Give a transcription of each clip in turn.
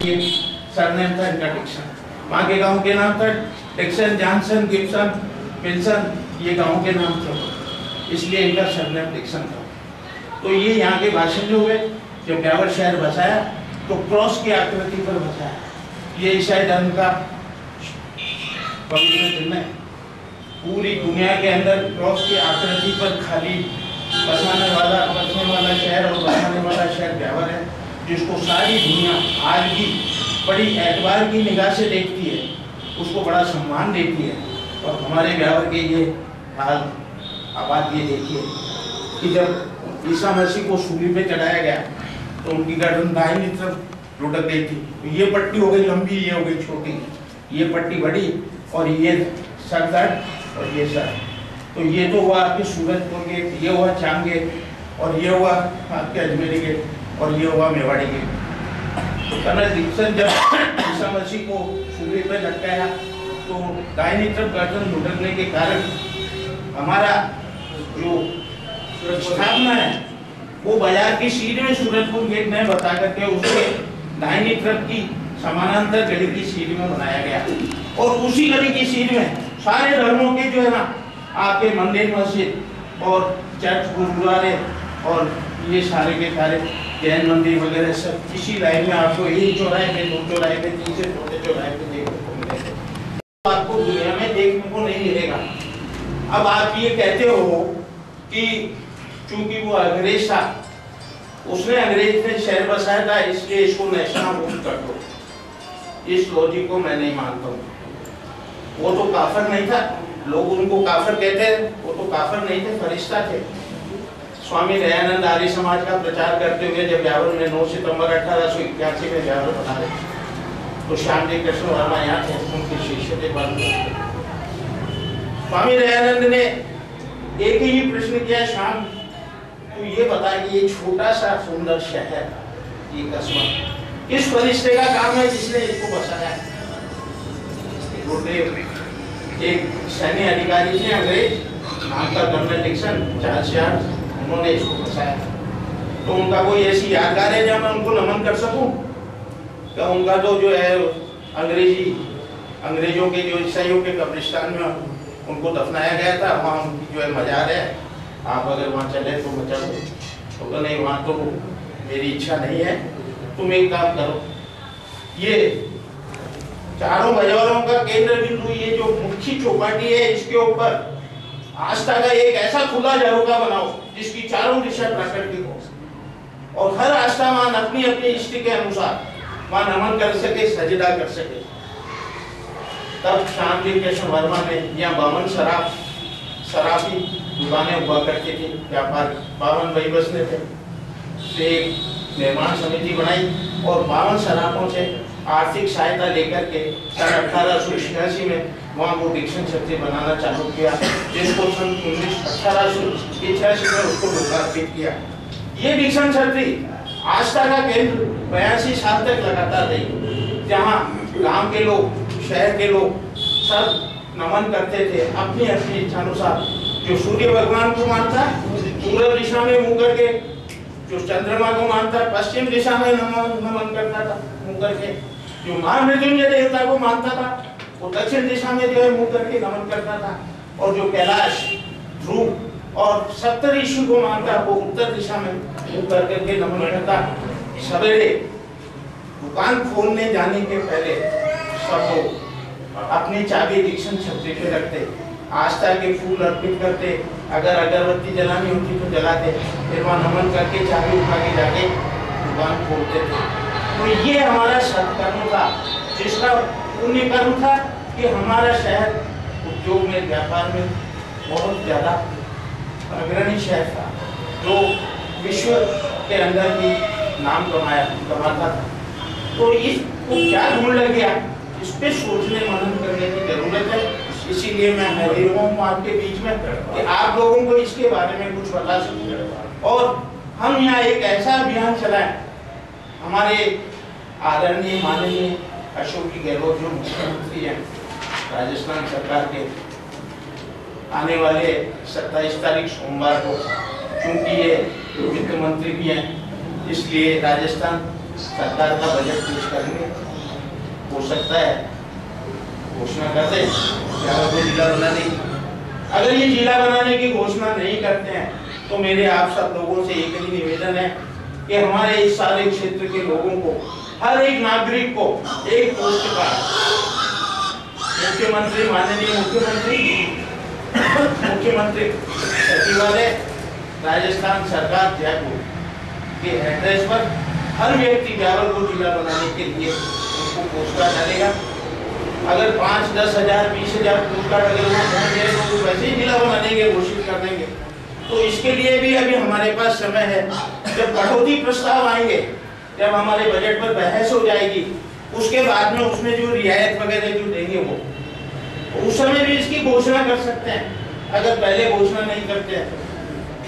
ये सरनेम था इनका डिक्सन। वहाँ के गांव के नाम था डिक्सन, जॉनसन, गिब्सन, विल्सन, ये गांव के नाम थे, इसलिए इनका सरनेम डिक्सन था। तो ये यहाँ के बाशिंदे हुए। जब ब्यावर शहर बसाया तो क्रॉस की आकृति पर बसाया। ये ईसाई धर्म का पवित्र दिन है। पूरी दुनिया के अंदर क्रॉस की आकृति पर खाली बसने वाला शहर और बसाने वाला शहर ब्यावर है, जिसको सारी दुनिया आज भी बड़ी एतबार की निगाह से देखती है, उसको बड़ा सम्मान देती है। और हमारे ब्यावर के ये हाल अब आप ये देखिए कि जब ईसा मसीह को सूली पे चढ़ाया गया तो उनकी गर्दन दाहिनी तरफ लुढ़क गई थी। तो ये पट्टी हो गई लंबी, ये हो गई छोटी, ये पट्टी बड़ी और ये सर दर्द और ये सर। तो ये तो हुआ आपके सूरजपुर गेट, ये हुआ चांद गेट और ये हुआ आपके अजमेरी गेट और ये हुआ मेवाड़ी गेट। तो कर्नल डिक्सन जब ईसा मसीह को सूली पे लटकाया तो दाहिनी तरफ गर्दन लुढ़कने के कारण हमारा जो स्थापना है वो बाजार की सीढ़ी में सूरजपुर गेट में बता करके उसके दाहिनी तरफ की समानांतर गली की सीढ़ी में बनाया गया। और उसी गली की सीढ़ी में सारे धर्मों के जो है ना आपके मंदिर, मस्जिद और चर्च, गुरुद्वारे और ये सारे के सारे जैन मंदिर वगैरह सब इसी लाइन में आपको एक चौराहे पे, दो चौराहे पे, तीसरे छोटे चौराहे पे देखने को मिलेगा। आपको दुनिया में देखने को नहीं मिलेगा। अब आप ये कहते हो कि चूंकि वो अंग्रेज था, उसने अंग्रेज ने शहर बसाया था इसलिए इसको नेशनल कर दो, इस लॉजिक को मैं नहीं मानता हूँ। वो तो काफिर नहीं था, लोग उनको काफिर कहते हैं, वो तो काफिर नहीं थे, फरिश्ता थे। स्वामी दयानंद आर्य समाज का प्रचार करते हुए जब ब्यावर में 9 सितंबर 1881 में ब्यावर बना रहे तो श्याम जी कृष्ण वर्मा यहाँ थे, उनके शिष्य थे। स्वामी दयानंद ने एक ही प्रश्न किया, श्याम तो ये बता कि ये छोटा सा सुंदर शहर, ये कस्बा किस फरिश्ते का काम है जिसने इसको बसाया? एक सैन्य अधिकारी थे अंग्रेज, नाम था कर्नल डिक्सन, उन्होंने इसको बसाया। तो उनका कोई ऐसी यादगार है जब मैं उनको नमन कर सकूं? क्या उनका तो जो है अंग्रेजों के जो ईसाइयों के कब्रिस्तान में उनको दफनाया गया था, वहाँ उनकी जो है मजार है, आप अगर वहाँ चले तो बचा लो। तो नहीं, वहाँ तो मेरी इच्छा नहीं है, तुम एक काम करो, ये चारों मजारों का केंद्र बिंदु ये जो मुख्य चौपाटी है इसके ऊपर आस्था का एक ऐसा खुला झरोखा बनाओ जिसकी चारों दिशा प्राकृतिक हो और हर आस्थावान अपनी अपनी इष्ट के अनुसार वहाँ नमन कर सके, सजदा कर सके। तब श्याम जी कृष्ण वर्मा ने यहाँ 52 शराबी दुकानें हुआ करती थी, व्यापार 52 भाई बसने थे, से निर्माण समिति बनाई और 52 शराबों से आर्थिक सहायता लेकर के सन 1886 में वहाँ वो डिक्सन छत्री बनाना चालू किया, जिसको सन 1886 में उसको लोकार्पित किया। ये डिक्सन छत्री आस्था का केंद्र 82 साल तक लगातार रही, जहाँ गांव के लोग, शहर के लोग सब नमन करते थे अपनी अपनी इच्छानुसार। जो सूर्य भगवान को मानता पूर्व दिशा में मुंह करके, जो चंद्रमा को मानता पश्चिम दिशा में नमन करता था मुंह करके, जो महामृत्युंजय देवता को मानता था वो दक्षिण दिशा में जो है मुंह करके नमन करता था, और जो कैलाश, ध्रुव और सप्तऋषि को मानता वो उत्तर दिशा में मुंह करके नमन करता। सवेरे दुकान खोलने जाने के पहले सब लोग अपनी चाबी डिक्सन छत्री पे रखते, आस्था के फूल अर्पित करते, अगर अगरबत्ती जलानी होती तो जलाते, फिर वहाँ नमन करके चाबी उठा के जाके दुकान खोलते थे। तो ये हमारा सत्कर्म था, जिसका पुण्य कर्म था कि हमारा शहर उद्योग में, व्यापार में बहुत ज्यादा अग्रणी शहर था, जो विश्व के अंदर भी नाम कमाता था। तो इसको क्या ढूंढ लग गया, इस पे सोचने मनन करने की जरूरत है। इसीलिए मैं हाजिर हूँ आपके बीच में कि आप लोगों को इसके बारे में कुछ बता सकें और हम यहाँ एक ऐसा अभियान चलाएं। हमारे आदरणीय माननीय अशोक जी गहलोत जो मुख्यमंत्री हैं राजस्थान सरकार के, आने वाले 27 तारीख सोमवार को, चूंकि ये वित्त मंत्री भी हैं इसलिए राजस्थान सरकार का बजट पेश करेंगे, हो सकता है घोषणा कर दे ब्यावर को जिला बनाने की। अगर ये जिला बनाने की घोषणा नहीं करते हैं तो मेरे आप सब लोगों से एक ही निवेदन है कि हमारे इस सारे क्षेत्र के लोगों को, हर एक नागरिक को एक पोस्ट का मुख्यमंत्री, माननीय मुख्यमंत्री सचिवालय राजस्थान सरकार जयपुर के एड्रेस पर हर व्यक्ति ब्यावर को जिला बनाने के लिए उनको पोस्ट कार्ड डालेगा। अगर 5-10 हज़ार 20 हज़ार पोस्ट कार्ड अगर वो पहुंच जाए तो वैसे ही जिला बना देंगे, घोषित कर देंगे। तो इसके लिए भी अभी हमारे पास समय है। जब कटौती प्रस्ताव आएंगे, जब हमारे बजट पर बहस हो जाएगी, उसके बाद में उसमें जो रियायत वगैरह जो देंगे वो उस समय भी इसकी घोषणा कर सकते हैं, अगर पहले घोषणा नहीं करते हैं।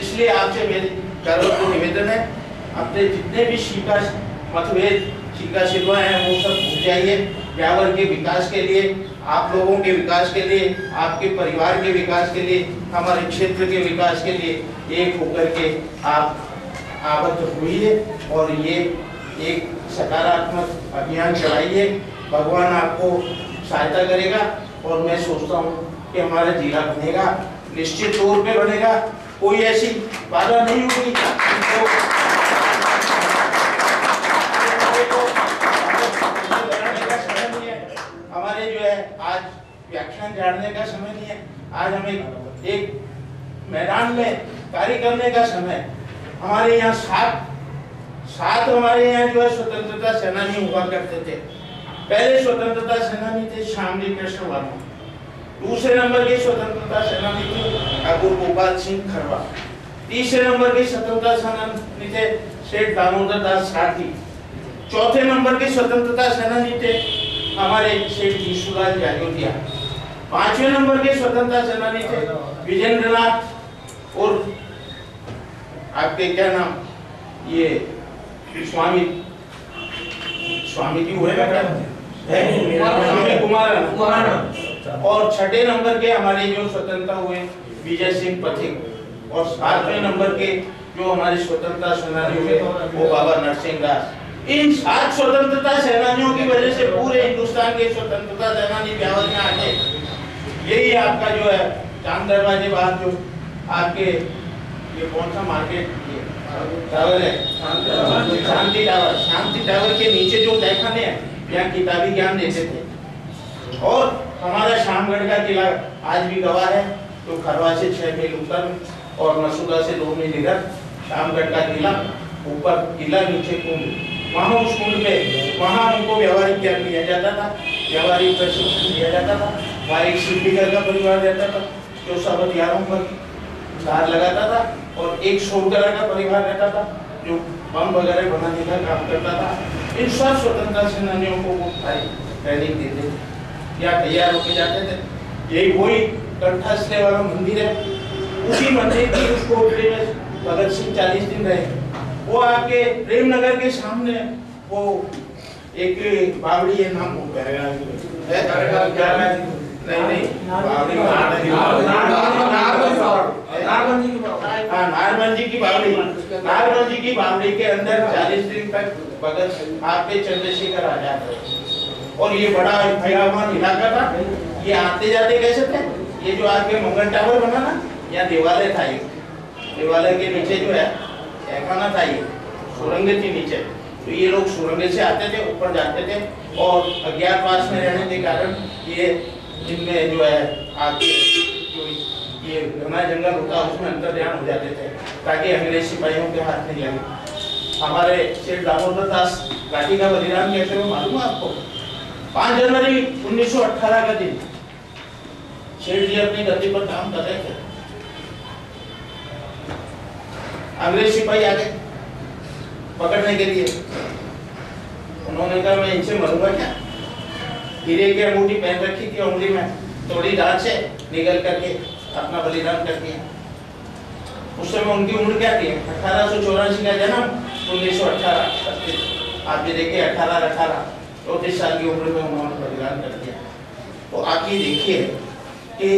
इसलिए आपसे मेरी को निवेदन है, अपने जितने भी मतभेद शिका शिकवा है वो सब भूल जाइए। ब्यावर के विकास के लिए, आप लोगों के विकास के लिए, आपके परिवार के विकास के लिए, हमारे क्षेत्र के विकास के लिए एक होकर के आप आबद्ध हुइए और ये एक सकारात्मक अभियान चलाइए। भगवान आपको सहायता करेगा और मैं सोचता हूँ कि हमारा जिला बनेगा, निश्चित तौर पे बनेगा। कोई ऐसी बाधा नहीं होगी हमारे जो है आज व्याख्यान झाड़ने का समय नहीं है। आज हमें एक मैदान में कार्य करने का समय। हमारे यहाँ सात हमारे यहाँ जो है स्वतंत्रता सेनानी हुआ करते थे। पहले स्वतंत्रता सेनानी थे श्यामजी कृष्ण वर्मा, दूसरे नंबर के स्वतंत्रता सेनानी थे ठाकुर गोपाल सिंह खरवा, तीसरे नंबर के स्वतंत्रता सेनानी थे सेठ दामोदर दास सारथी, चौथे नंबर के स्वतंत्रता सेनानी थे हमारे सेठ जीसुलाल जाजोटिया, पांचवें नंबर के स्वतंत्रता सेनानी थे विजेंद्रनाथ और आपके क्या नाम ये स्वामी जी हुए कुमार। और छठे नंबर के हमारे जो स्वतंत्रता हुए विजय सिंह पथिक और सातवें नंबर के जो हमारे स्वतंत्रता सेनानी हुए वो बाबा नरसिंह दास। इन 7 स्वतंत्रता सेनानियों की वजह से पूरे हिंदुस्तान के स्वतंत्रता सेनानी ब्यावर में आके यही आपका जो है चांद दरवाजे बाहर जो आपके ये कौन सा मार्केट टावर है शांति टावर के नीचे जो तहखाने हैं यहाँ किताबी ज्ञान देते थे। और हमारा शामगढ़ का किला आज भी गवाह है, तो खरवा से 6 मील उत्तर और मसूदा से 2 मील इधर शामगढ़ का किला, ऊपर किला नीचे कुंड। वहाँ उस कुंड पे वहाँ उनको व्यवहारिक ज्ञान दिया जाता था, व्यवहारिक प्रशिक्षण दिया जाता था। वहाँ एक शिल्पीगर का परिवार रहता था जो सब हथियारों पर धार लगाता था और एक सोलगरा का परिवार रहता था जो बम वगैरह बनाने का काम करता था। इन सब स्वतंत्रता सेनानियों को वो ट्रेनिंग देते थे या तैयार होके जाते थे। यही वही कंठस्थ वाला मंदिर है, उसी मंदिर की उस कोठरी में भगत सिंह 40 दिन रहे। वो आपके प्रेमनगर के सामने वो एक बावड़ी है, नाम वो नारमन जी की बावड़ी के अंदर 40 दिन तक भगत आपके चंद्रशेखर आजाद रहे। और ये बड़ा भयावह इलाका था। ये आते जाते कैसे थे, ये जो आपके मंगल टावर बना ना, यहाँ देवालय था, ये देवालय के नीचे जो है तहखाना था, ये सुरंग थी नीचे, तो ये लोग सुरंग से आते थे, ऊपर जाते थे और अज्ञातवास में रहने के कारण ये जिनमें जो है आपके जो ये घना जंगल होता उसमें अंतर्ध्यान हो जाते थे ताकि अंग्रेज सिपाहियों के हाथ नहीं लगे। हमारे सेठ दामोदर दास घाटी का बलिदान कैसे हुआ मालूम है आपको? 5 जनवरी 1918 का दिन सेठ जी अपनी गद्दी पर काम कर रहे थे, अंग्रेज सिपाही आ गए पकड़ने के लिए। उन्होंने कहा मैं इनसे मरूंगा क्या? हीरे की अंगूठी पहन रखी थी उंगली में, थोड़ी दांत से निकल करके अपना बलिदान कर दिया। उस समय उनकी उम्र क्या थी? 1884 का जन्म, 1918। आप ये देखिए 18 34 साल की उम्र में उन्होंने बलिदान कर दिया। तो आप ये देखिए कि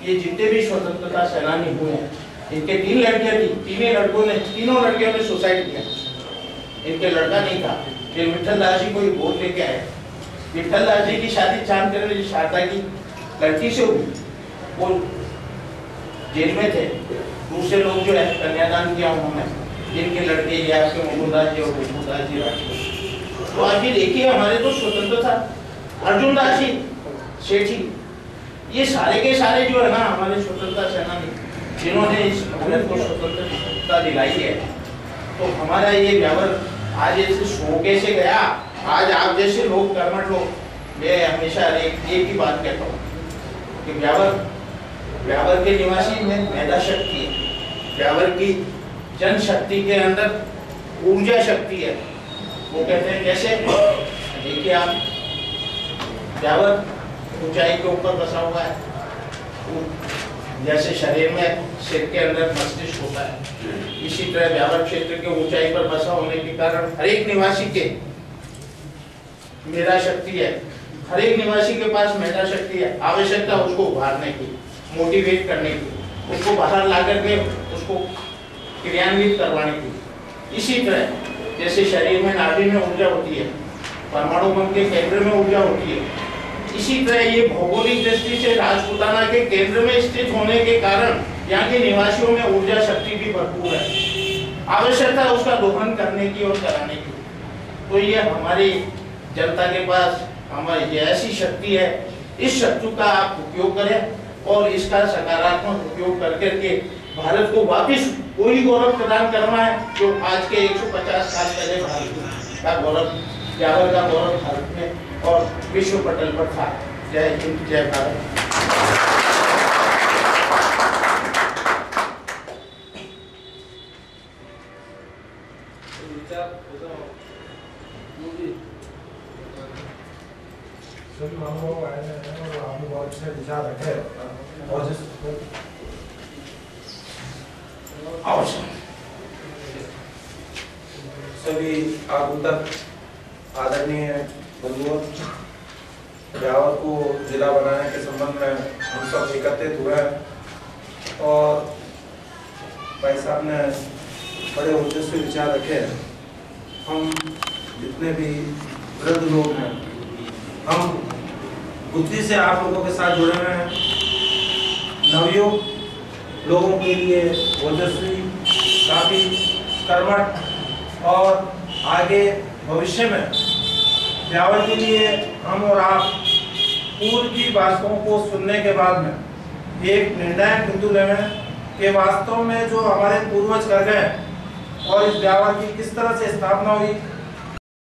ये जितने भी स्वतंत्रता सेनानी हुए हैं, इनके 3 लड़कियां थी, तीनों लड़कियों ने सुसाइड किया। इनके लड़का नहीं था, फिर विठल दास जी को ये बोल लेके आए। विठल दास जी की शादी चांदकर जी शारदा की लड़की से हुई, वो जेल में थे। दूसरे लोग जो है कन्यादान किया उन्होंने, जिनके लड़के ये आपके मुकुंदास जी और मुकुंदास जी राठी। तो आज भी देखिए हमारे तो स्वतंत्रता अर्जुन दास जी सेठी, ये सारे के सारे जो है ना हमारे स्वतंत्रता सेनानी, जिन्होंने इस भारत को स्वतंत्रता दिलाई है। तो हमारा ये व्यावर आज ऐसे शोके से गया। आज आप जैसे लोग कर्मठ लोग, मैं हमेशा एक ही बात कहता हूँ कि व्यावर के निवासी में मेधा शक्ति है, व्यावर की जनशक्ति के अंदर ऊर्जा शक्ति है। वो कहते हैं कैसे, देखिए आप, व्यावर ऊंचाई के ऊपर बसा हुआ है, जैसे शरीर में सिर के अंदर मस्तिष्क होता है, इसी तरह व्यावर क्षेत्र के ऊंचाई पर बसा होने के कारण हर एक निवासी के मेधा शक्ति है, हर एक निवासी के पास मेधा शक्ति है। आवश्यकता उसको उभारने की, मोटिवेट करने की, उसको बाहर ला करके उसको क्रियान्वित करवाने की। इसी तरह जैसे शरीर में नाभि में ऊर्जा होती है, परमाणु बम के केंद्र में ऊर्जा होती है, इसी तरह ये भौगोलिक दृष्टि से राजपूताना के केंद्र में स्थित होने के कारण यहाँ के निवासियों में ऊर्जा शक्ति भी भरपूर है। आवश्यकता उसका दोहन करने की और कराने की। तो ये हमारी जनता के पास हमारी ऐसी शक्ति है, इस शक्ति का आप उपयोग करें और इसका सकारात्मक उपयोग करके भारत को वापस वही गौरव प्रदान करना है जो आज के 150 साल पहले भारत का गौरव, व्यावर का गौरव भारत में और विश्व पटल पर था। जय हिंद, जय भारत। सभी महानुभाव आए हैं और आपने बहुत अच्छे विचार रखे और सभी आगंतुक आदरणीय बंधुओं, व्यावर को जिला बनाने के संबंध में हम सब एकत्रित हुए हैं और भाई साहब ने बड़े उद्देश्य विचार रखे हैं। हम जितने भी वृद्ध लोग हैं, हम बुद्धि से आप लोगों के साथ जुड़े हुए हैं। नवयुग लोगों के लिए ओजस्वी, काफी कर्मठ और आगे भविष्य में व्यावर के लिए हम और आप पूर्व की बातों को सुनने के बाद में एक निर्णायक बिंदु लें कि वास्तव में जो हमारे पूर्वज कर गए और इस व्यावर की किस तरह से स्थापना हुई